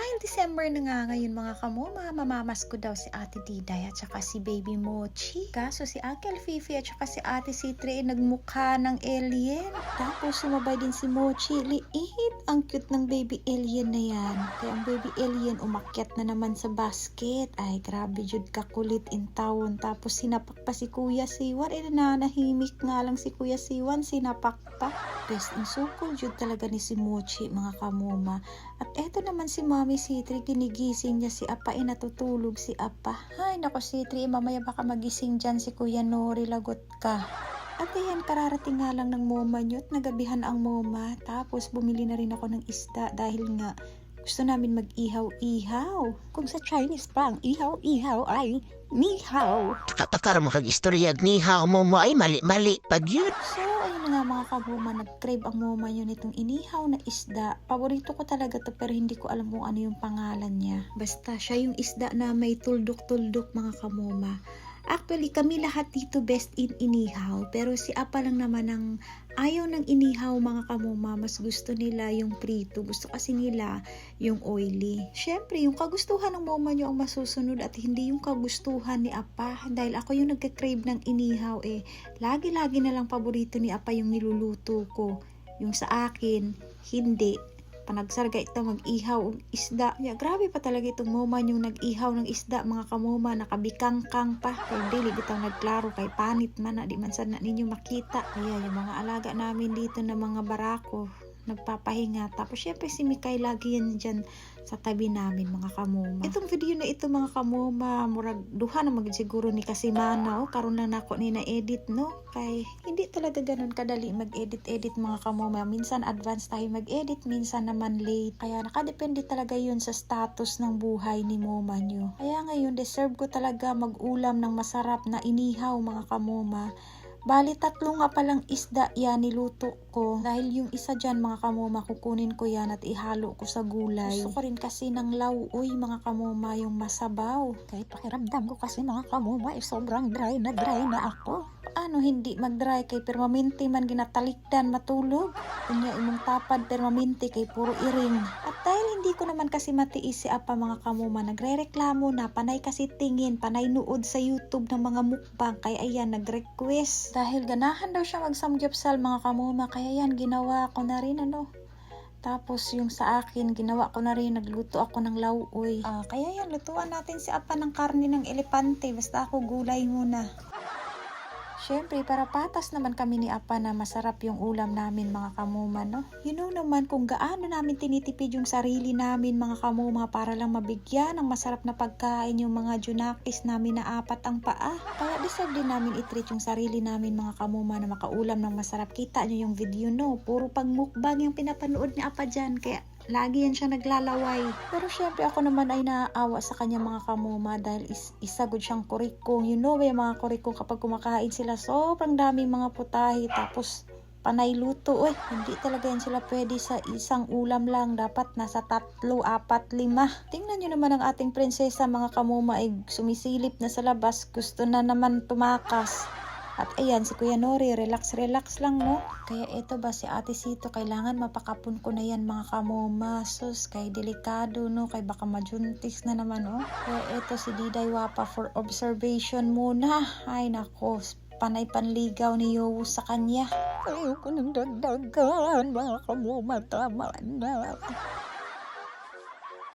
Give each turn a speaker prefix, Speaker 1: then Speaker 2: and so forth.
Speaker 1: Dahil December na nga ngayon mga kamoma, mamamas ko daw si Ate Diday at saka si Baby Mochi. Kaso si Uncle Fifi at saka si Ate Citre nagmukha ng alien. Tapos sumabay din si Mochi. Liit, ang cute ng baby alien na yan. Kaya ang baby alien umakyat na naman sa basket. Ay grabe jud kakulit in town. Tapos sinapak pa si Kuya Siwan. Nanahimik nga lang si Kuya Siwan, sinapak pa. Rest in sukol jud talaga ni si Mochi mga kamoma. At eto naman si Mami Citri, ginigising niya si Apa, natutulog si Apa. Ay nako Citri, mamaya baka magising dyan si Kuya Nori, lagot ka. At ayan, kararating nga lang ng moma niyo at nagabihan ang moma. Tapos bumili na rin ako ng isda dahil nga gusto namin mag-ihaw-ihaw. Kung sa Chinese pa ang ihaw-ihaw ay nihaw.
Speaker 2: Kapag mo kag-istorya, nihaw mo ay mali-mali pag yun.
Speaker 1: So, ayun nga mga kabuma, nag-crave ang moma yun itong inihaw na isda. Paborito ko talaga to pero hindi ko alam kung ano yung pangalan niya. Basta siya yung isda na may tuldok-tuldok mga kamoma. Actually, kami lahat dito best in inihaw. Pero si Apa lang naman ang ayaw ng inihaw mga kamoma. Mas gusto nila yung prito. Gusto kasi nila yung oily. Siyempre, yung kagustuhan ng mama nyo ang masusunod at hindi yung kagustuhan ni Apa. Dahil ako yung nagka-crave ng inihaw eh. Lagi-lagi na lang paborito ni Apa yung niluluto ko. Yung sa akin, hindi. Panagsarga ito mag-ihaw ng isda. Yeah, grabe pa talaga itong moma yung nag-ihaw ng isda mga kamoma, nakabikangkang pa. Kaya dili bitaw nagklaro kay panit man na di man sad na ninyo makita. Kaya yung mga alaga namin dito na mga barako nagpapahinga. Tapos syempre si Mikay lagi yan dyan sa tabi namin mga kamoma. Itong video na ito mga kamoma, murag duha na siguro ni Kasimana karon lang nako ni na edit no. Kay hindi talaga ganun kadali mag-edit mga kamoma. Minsan advance tayo mag-edit, minsan naman late. Kaya nakadepende talaga yun sa status ng buhay ni moma nyo. Kaya ngayon deserve ko talaga mag-ulam ng masarap na inihaw mga kamoma. Bali, 3 nga palang isda yan niluto ko. Dahil yung isa dyan mga kamoma, kukunin ko yan at ihalo ko sa gulay. Gusto ko rin kasi ng lauoy mga kamoma, yung masabaw. Kahit pakiramdam ko kasi mga kamoma, sobrang dry na ako. Paano hindi mag-dry kay permanente man ginatalikdan matulog? Kunya imong tapad permanente kay puro iring. At dahil hindi ko naman kasi matiis si Apa mga kamoma, nagre-reklamo na panay kasi tingin, panay nuod sa YouTube ng mga mukbang. Kaya ayan, nag-request. Dahil ganahan daw siya mag-samgyupsal mga kamoma, kaya yan ginawa ko na rin Tapos yung sa akin, ginawa ko na rin, nagluto ako ng lauoy. Kaya yan, lutuan natin si Apa ng karne ng elepante, basta ako gulay muna. Siyempre, para patas naman kami ni Apa na masarap yung ulam namin mga kamuma, no? You know naman kung gaano namin tinitipid yung sarili namin mga kamuma para lang mabigyan ng masarap na pagkain yung mga junakis namin na 4 ang paa. Kaya deserve din namin i-treat yung sarili namin mga kamuma na makaulam ng masarap. Kita nyo yung video, no? Puro pagmukbang yung pinapanood ni Apa dyan. Kaya lagi yan siya naglalaway. Pero syempre ako naman ay naaawa sa kanya mga kamoma dahil isagod siyang kurikong. You know ba yung mga kurikong kapag kumakain sila sobrang daming mga putahe tapos panay luto. Hindi talaga yan sila pwede sa isang ulam lang. Dapat nasa 3, 4, 5. Tingnan nyo naman ang ating prinsesa mga kamoma ay sumisilip na sa labas. Gusto na naman tumakas. At ayan, si Kuya Nori, relax lang, no? Kaya ito ba si Ate Sito, kailangan mapakapon ko na yan mga kamoma. Sus, kay delikado, no? Kay baka majuntis na naman, no? Kaya ito si Diday Wapa for observation muna. Ay, nako, panay panligaw ni Yowo sa kanya. Ayoko nang dagdagan, mga kamoma, tama na.